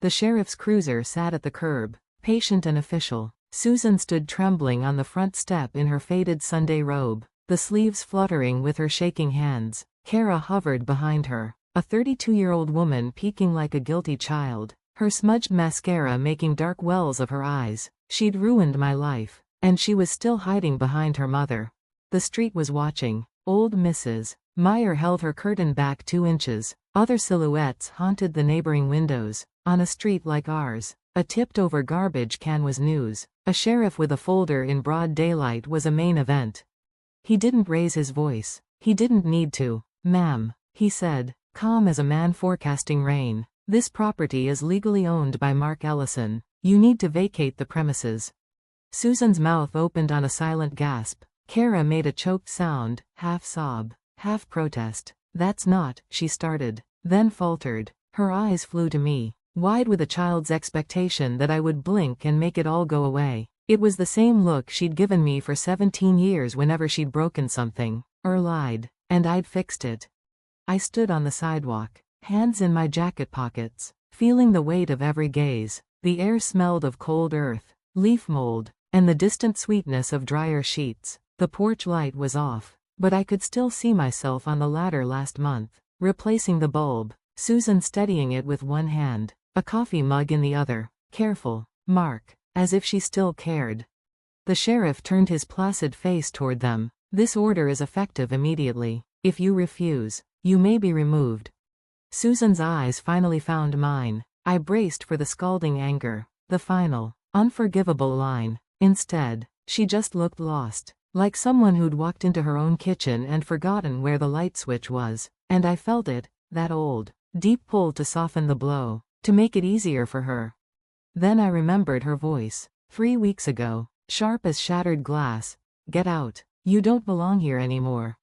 The sheriff's cruiser sat at the curb, patient and official. Susan stood trembling on the front step in her faded Sunday robe, the sleeves fluttering with her shaking hands. Cara hovered behind her, a 32-year-old woman peeking like a guilty child, her smudged mascara making dark wells of her eyes. She'd ruined my life, and she was still hiding behind her mother. The street was watching. Old Mrs. Meyer held her curtain back 2 inches. Other silhouettes haunted the neighboring windows. On a street like ours, a tipped-over garbage can was news. A sheriff with a folder in broad daylight was a main event. He didn't raise his voice. He didn't need to. "Ma'am," he said, calm as a man forecasting rain. "This property is legally owned by Mark Ellison. You need to vacate the premises." Susan's mouth opened on a silent gasp. Cara made a choked sound, half sob, half protest. "That's not," she started, then faltered. Her eyes flew to me, wide with a child's expectation that I would blink and make it all go away. It was the same look she'd given me for 17 years whenever she'd broken something, or lied, and I'd fixed it. I stood on the sidewalk, hands in my jacket pockets, feeling the weight of every gaze. The air smelled of cold earth, leaf mold, and the distant sweetness of dryer sheets. The porch light was off, but I could still see myself on the ladder last month, replacing the bulb, Susan steadying it with one hand, a coffee mug in the other. "Careful, Mark," as if she still cared. The sheriff turned his placid face toward them. "This order is effective immediately. If you refuse, you may be removed." Susan's eyes finally found mine. I braced for the scalding anger, the final, unforgivable line. Instead, she just looked lost, like someone who'd walked into her own kitchen and forgotten where the light switch was. And I felt it, that old, deep pull to soften the blow, to make it easier for her. Then I remembered her voice, 3 weeks ago, sharp as shattered glass. "Get out. You don't belong here anymore."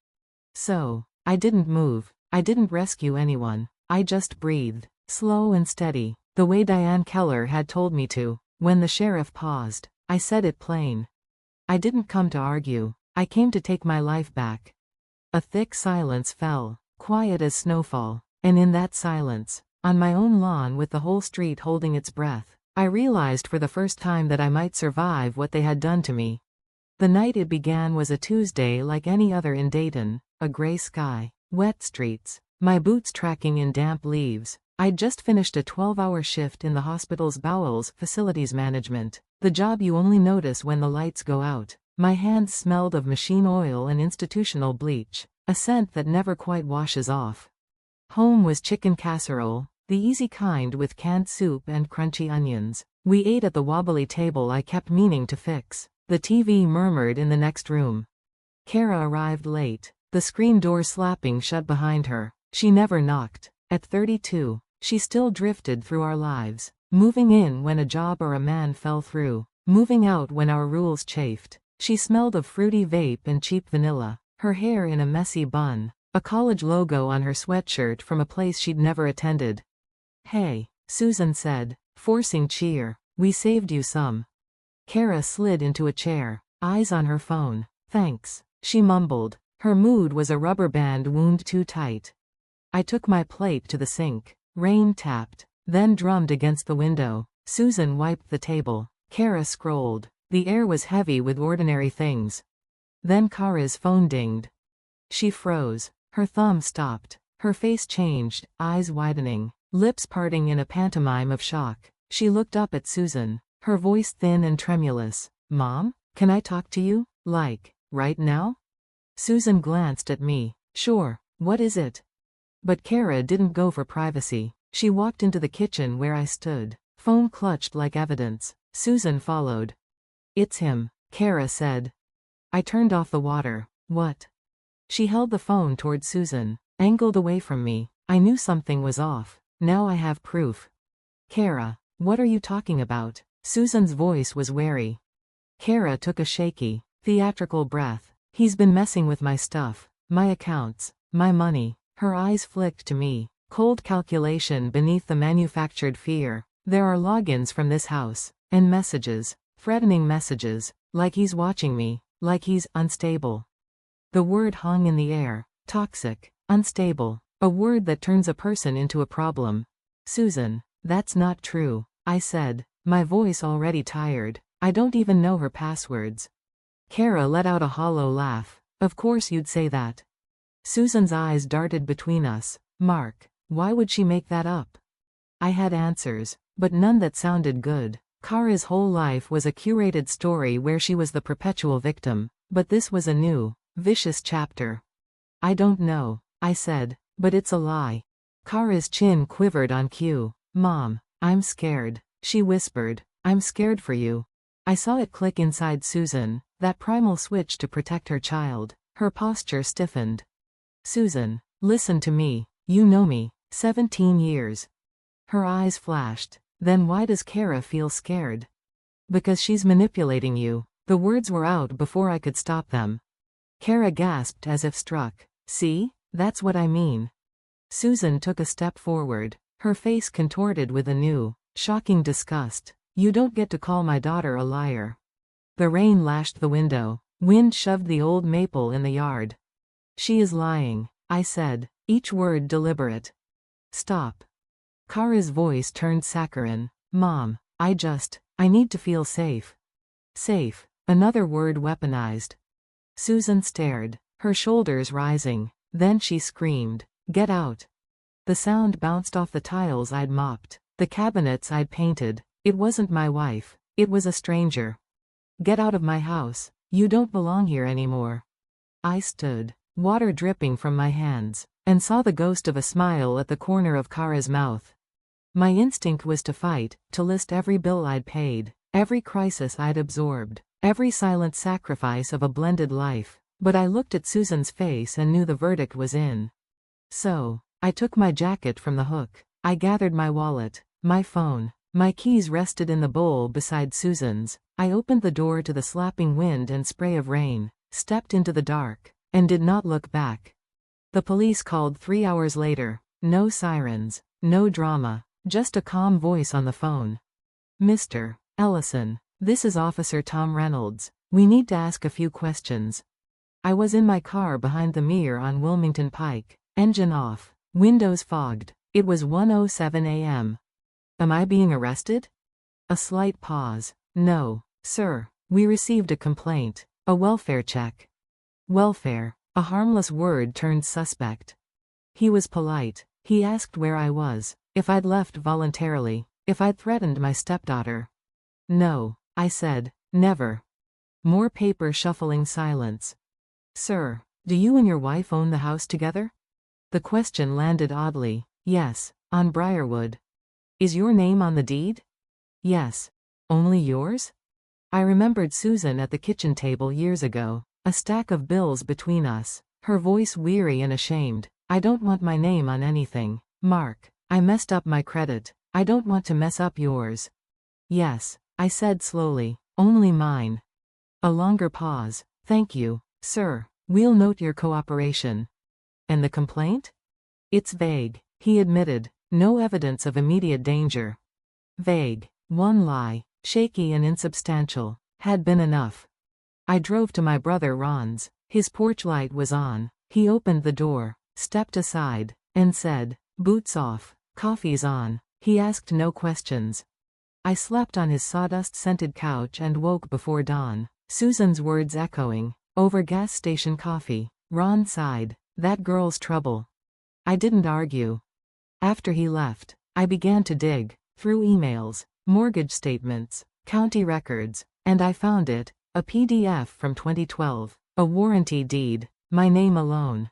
So, I didn't move. I didn't rescue anyone. I just breathed, slow and steady, the way Diane Keller had told me to. When the sheriff paused, I said it plain. "I didn't come to argue. I came to take my life back." A thick silence fell, quiet as snowfall, and in that silence, on my own lawn with the whole street holding its breath, I realized for the first time that I might survive what they had done to me. The night it began was a Tuesday like any other in Dayton, a gray sky, wet streets, my boots tracking in damp leaves. I'd just finished a 12-hour shift in the hospital's bowels facilities management, the job you only notice when the lights go out. My hands smelled of machine oil and institutional bleach, a scent that never quite washes off. Home was chicken casserole, the easy kind with canned soup and crunchy onions. We ate at the wobbly table I kept meaning to fix. The TV murmured in the next room. Cara arrived late, the screen door slapping shut behind her. She never knocked. At 32, she still drifted through our lives, moving in when a job or a man fell through, moving out when our rules chafed. She smelled of fruity vape and cheap vanilla, her hair in a messy bun, a college logo on her sweatshirt from a place she'd never attended. "Hey," Susan said, forcing cheer. "We saved you some." Cara slid into a chair, eyes on her phone. "Thanks," she mumbled. Her mood was a rubber band wound too tight. I took my plate to the sink. Rain tapped, then drummed against the window. Susan wiped the table. Cara scrolled. The air was heavy with ordinary things. Then Cara's phone dinged. She froze. Her thumb stopped. Her face changed, eyes widening, lips parting in a pantomime of shock. She looked up at Susan, her voice thin and tremulous. "Mom, can I talk to you? Like, right now?" Susan glanced at me. "Sure, what is it?" But Cara didn't go for privacy. She walked into the kitchen where I stood, phone clutched like evidence. Susan followed. "It's him," Cara said. I turned off the water. "What?" She held the phone toward Susan, angled away from me. I knew something was off. Now I have proof. "Cara, what are you talking about?" Susan's voice was wary. Cara took a shaky, theatrical breath. "He's been messing with my stuff, my accounts, my money." Her eyes flicked to me, cold calculation beneath the manufactured fear. "There are logins from this house, and messages, threatening messages, like he's watching me, like he's unstable." The word hung in the air. Toxic, unstable, a word that turns a person into a problem. "Susan, That's not true, I said, my voice already tired. I don't even know her passwords. Cara let out a hollow laugh. Of course you'd say that. Susan's eyes darted between us. Mark, why would she make that up? I had answers, but none that sounded good. Cara's whole life was a curated story where she was the perpetual victim, but this was a new, vicious chapter. I don't know, I said, but it's a lie. Cara's chin quivered on cue. Mom, I'm scared, she whispered. I'm scared for you. I saw it click inside Susan, that primal switch to protect her child. Her posture stiffened. Susan, listen to me. You know me. 17 years. Her eyes flashed. Then why does Cara feel scared? Because she's manipulating you. The words were out before I could stop them. Cara gasped as if struck. See? That's what I mean. Susan took a step forward, her face contorted with a new, shocking disgust. You don't get to call my daughter a liar. The rain lashed the window. Wind shoved the old maple in the yard. She is lying, I said, each word deliberate. Stop. Cara's voice turned saccharine. Mom, I need to feel safe. Safe. Another word weaponized. Susan stared, her shoulders rising. Then she screamed, "Get out!" The sound bounced off the tiles I'd mopped, the cabinets I'd painted. It wasn't my wife. It was a stranger. Get out of my house. You don't belong here anymore. I stood, water dripping from my hands, and saw the ghost of a smile at the corner of Cara's mouth. My instinct was to fight, to list every bill I'd paid, every crisis I'd absorbed, every silent sacrifice of a blended life, but I looked at Susan's face and knew the verdict was in. So, I took my jacket from the hook. I gathered my wallet, my phone. My keys rested in the bowl beside Susan's. I opened the door to the slapping wind and spray of rain, stepped into the dark, and did not look back. The police called 3 hours later. No sirens, no drama, just a calm voice on the phone. Mr. Ellison, this is Officer Tom Reynolds. We need to ask a few questions. I was in my car behind the mirror on Wilmington Pike, engine off, windows fogged. It was 1:07 a.m. Am I being arrested? A slight pause. No, sir. We received a complaint. A welfare check. Welfare. A harmless word turned suspect. He was polite. He asked where I was, if I'd left voluntarily, if I'd threatened my stepdaughter. No, I said, never. More paper shuffling silence. Sir, do you and your wife own the house together? The question landed oddly. Yes, on Briarwood. Is your name on the deed? Yes. Only yours? I remembered Susan at the kitchen table years ago, a stack of bills between us, her voice weary and ashamed. I don't want my name on anything, Mark. I messed up my credit. I don't want to mess up yours. Yes, I said slowly, only mine. A longer pause. Thank you, sir. We'll note your cooperation. And the complaint? It's vague, he admitted. No evidence of immediate danger. Vague, one lie, shaky and insubstantial, had been enough. I drove to my brother Ron's. His porch light was on. He opened the door, stepped aside, and said, "Boots off, coffee's on." He asked no questions. I slept on his sawdust-scented couch and woke before dawn, Susan's words echoing, over gas station coffee. Ron sighed. That girl's trouble. I didn't argue. After he left, I began to dig, through emails, mortgage statements, county records, and I found it, a PDF from 2012, a warranty deed, my name alone.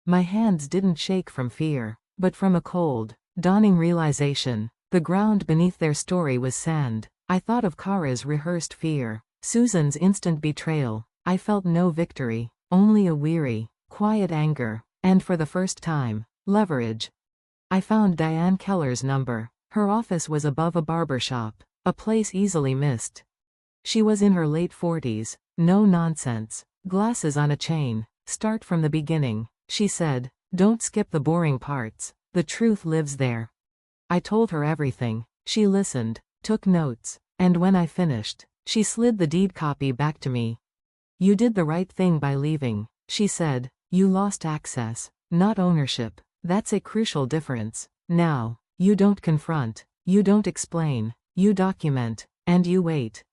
My hands didn't shake from fear, but from a cold, dawning realization. The ground beneath their story was sand. I thought of Cara's rehearsed fear, Susan's instant betrayal. I felt no victory, only a weary, quiet anger, and for the first time, leverage. I found Diane Keller's number. Her office was above a barber shop, a place easily missed. She was in her late 40s, no nonsense, glasses on a chain. Start from the beginning, she said. Don't skip the boring parts. The truth lives there. I told her everything. She listened, took notes, and when I finished, she slid the deed copy back to me. You did the right thing by leaving, she said. You lost access, not ownership. That's a crucial difference. Now, you don't confront, You don't explain. You document. And you wait.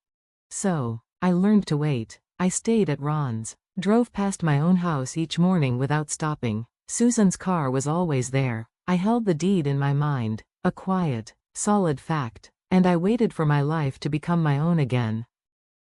So, I learned to wait. I stayed at Ron's. Drove past my own house each morning without stopping. Susan's car was always there. I held the deed in my mind. A quiet, solid fact. And I waited for my life to become my own again.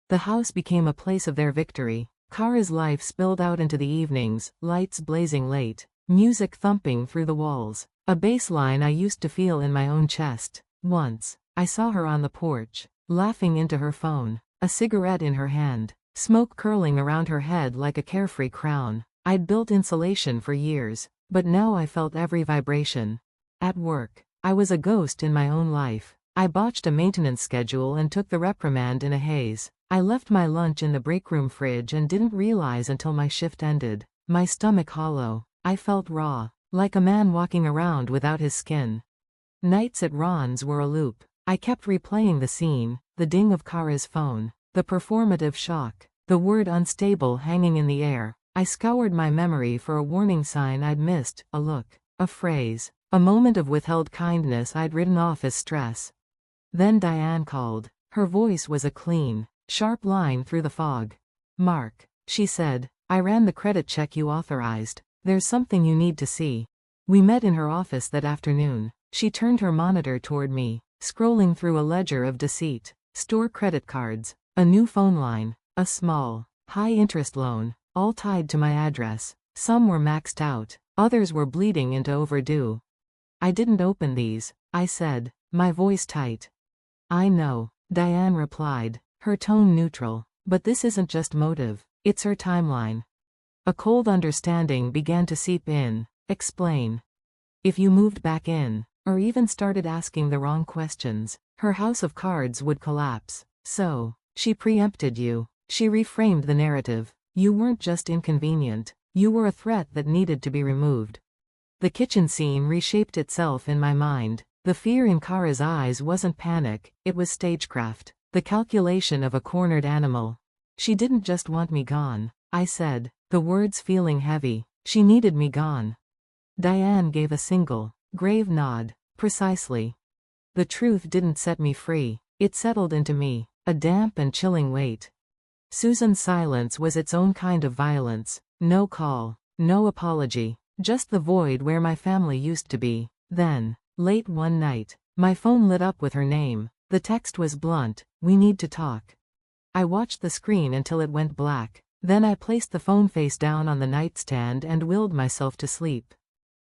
The house became a place of their victory. Cara's life spilled out into the evenings, lights blazing late, music thumping through the walls. A bass line I used to feel in my own chest. Once, I saw her on the porch, laughing into her phone, a cigarette in her hand, smoke curling around her head like a carefree crown. I'd built insulation for years, but now I felt every vibration. At work, I was a ghost in my own life. I botched a maintenance schedule and took the reprimand in a haze. I left my lunch in the breakroom fridge and didn't realize until my shift ended. My stomach hollow. I felt raw, like a man walking around without his skin. Nights at Ron's were a loop. I kept replaying the scene, the ding of Cara's phone, the performative shock, the word unstable hanging in the air. I scoured my memory for a warning sign I'd missed, a look, a phrase, a moment of withheld kindness I'd written off as stress. Then Diane called. Her voice was a clean, sharp line through the fog. "Mark," she said, "I ran the credit check you authorized. There's something you need to see." We met in her office that afternoon. She turned her monitor toward me, scrolling through a ledger of deceit, store credit cards, a new phone line, a small, high-interest loan, all tied to my address. Some were maxed out, others were bleeding into overdue. "I didn't open these," I said, my voice tight. "I know," Diane replied, her tone neutral. "But this isn't just motive, it's her timeline." A cold understanding began to seep in. "Explain." "If you moved back in, or even started asking the wrong questions, her house of cards would collapse. So, she preempted you. She reframed the narrative. You weren't just inconvenient, you were a threat that needed to be removed." The kitchen scene reshaped itself in my mind. The fear in Cara's eyes wasn't panic, it was stagecraft, the calculation of a cornered animal. "She didn't just want me gone," I said, the words feeling heavy. "She needed me gone." Diane gave a single, grave nod. "Precisely." The truth didn't set me free, it settled into me, a damp and chilling weight. Susan's silence was its own kind of violence. No call, no apology, just the void where my family used to be. Then, late one night, my phone lit up with her name. The text was blunt, "We need to talk." I watched the screen until it went black. Then I placed the phone face down on the nightstand and willed myself to sleep.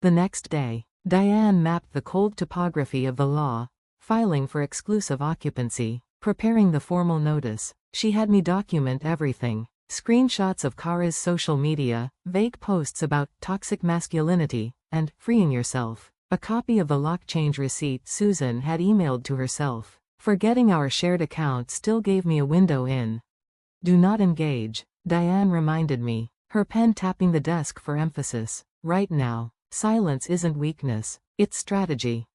The next day, Diane mapped the cold topography of the law, filing for exclusive occupancy, preparing the formal notice. She had me document everything. Screenshots of Cara's social media, vague posts about toxic masculinity, and freeing yourself. A copy of the lock change receipt Susan had emailed to herself. Forgetting our shared account still gave me a window in. "Do not engage," Diane reminded me, her pen tapping the desk for emphasis. "Right now, silence isn't weakness, it's strategy."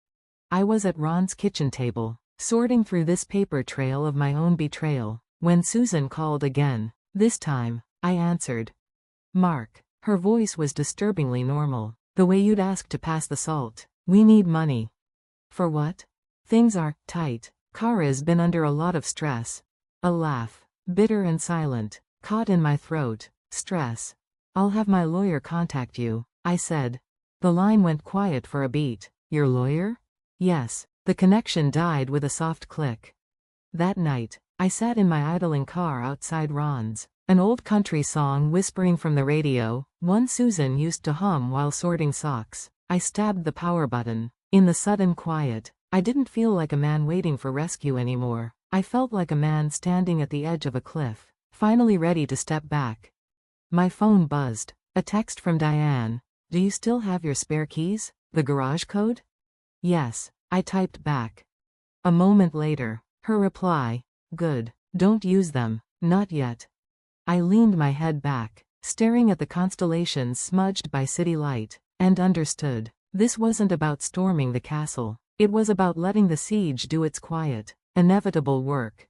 I was at Ron's kitchen table, sorting through this paper trail of my own betrayal, when Susan called again. This time, I answered. "Mark." Her voice was disturbingly normal, the way you'd ask to pass the salt. "We need money." "For what?" "Things are tight. Cara's been under a lot of stress." A laugh, bitter and silent, caught in my throat. "Stress. I'll have my lawyer contact you," I said. The line went quiet for a beat. "Your lawyer?" "Yes." The connection died with a soft click. That night, I sat in my idling car outside Ron's, an old country song whispering from the radio, one Susan used to hum while sorting socks. I stabbed the power button. In the sudden quiet, I didn't feel like a man waiting for rescue anymore. I felt like a man standing at the edge of a cliff, finally ready to step back. My phone buzzed. A text from Diane. "Do you still have your spare keys? The garage code?" "Yes," I typed back. A moment later, her reply. "Good. Don't use them. Not yet." I leaned my head back, staring at the constellations smudged by city light, and understood. This wasn't about storming the castle. It was about letting the siege do its quiet, inevitable work.